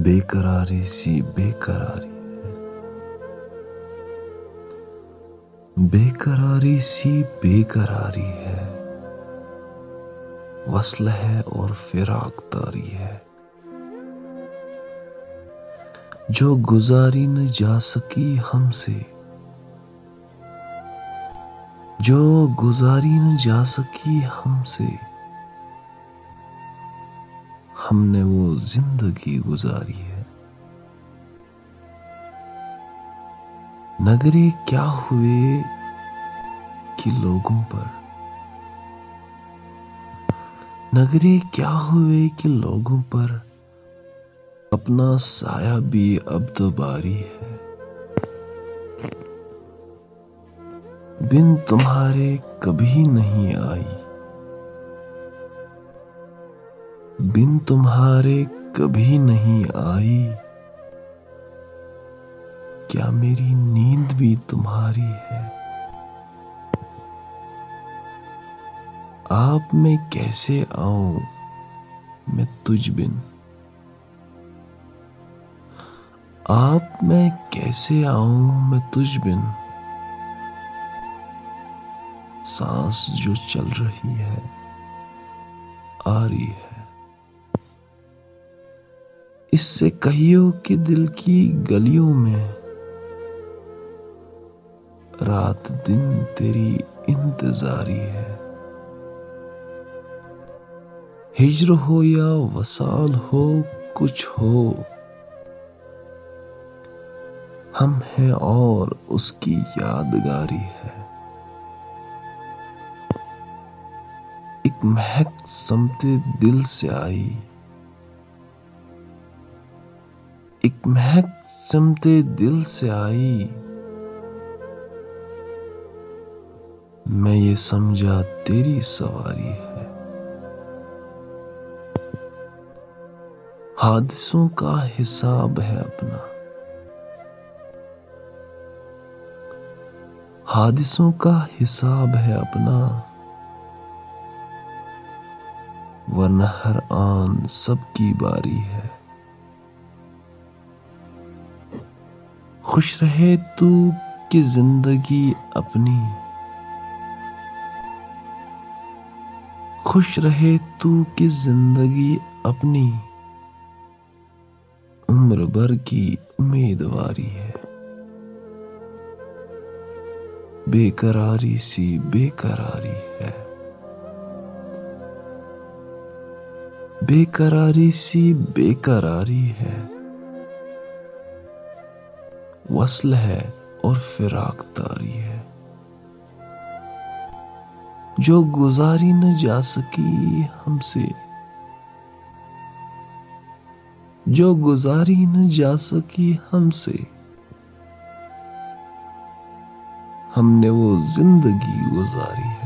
बेकरारी सी बेकरारी है, बेकरारी सी बेकरारी है, वस्ल है और फिराक तारी है, जो गुजारी न जा सकी हमसे, जो गुजारी न जा सकी हमसे, हमने वो जिंदगी गुजारी है। नगरे क्या हुए कि लोगों पर, नगरे क्या हुए कि लोगों पर अपना साया भी अब तो बारी है। बिन तुम्हारे कभी नहीं आई, बिन तुम्हारे कभी नहीं आई, क्या मेरी नींद भी तुम्हारी है। आप मैं कैसे आऊं मैं तुझ बिन, आप मैं कैसे आऊं मैं तुझ बिन, सांस जो चल रही है आ रही है। इससे कहियो कि दिल की गलियों में रात दिन तेरी इंतजारी है। हिज्र हो या वसाल हो कुछ हो, हम हैं और उसकी यादगारी है। एक महक समते दिल से आई, एक महक समते दिल से आई, मैं ये समझा तेरी सवारी है। हादिसों का हिसाब है अपना, हादिसों का हिसाब है अपना, वरना हर आन सबकी बारी है। खुश रहे तू कि जिंदगी अपनी, खुश रहे तू कि जिंदगी अपनी, उम्र भर की उम्मीदवारी है। बेकरारी सी बेकरारी है, बेकरारी सी बेकरारी है, वस्ल है और फिराक तारी है, जो गुजारी न जा सकी हमसे, जो गुजारी न जा सकी हमसे, हमने वो जिंदगी गुजारी है।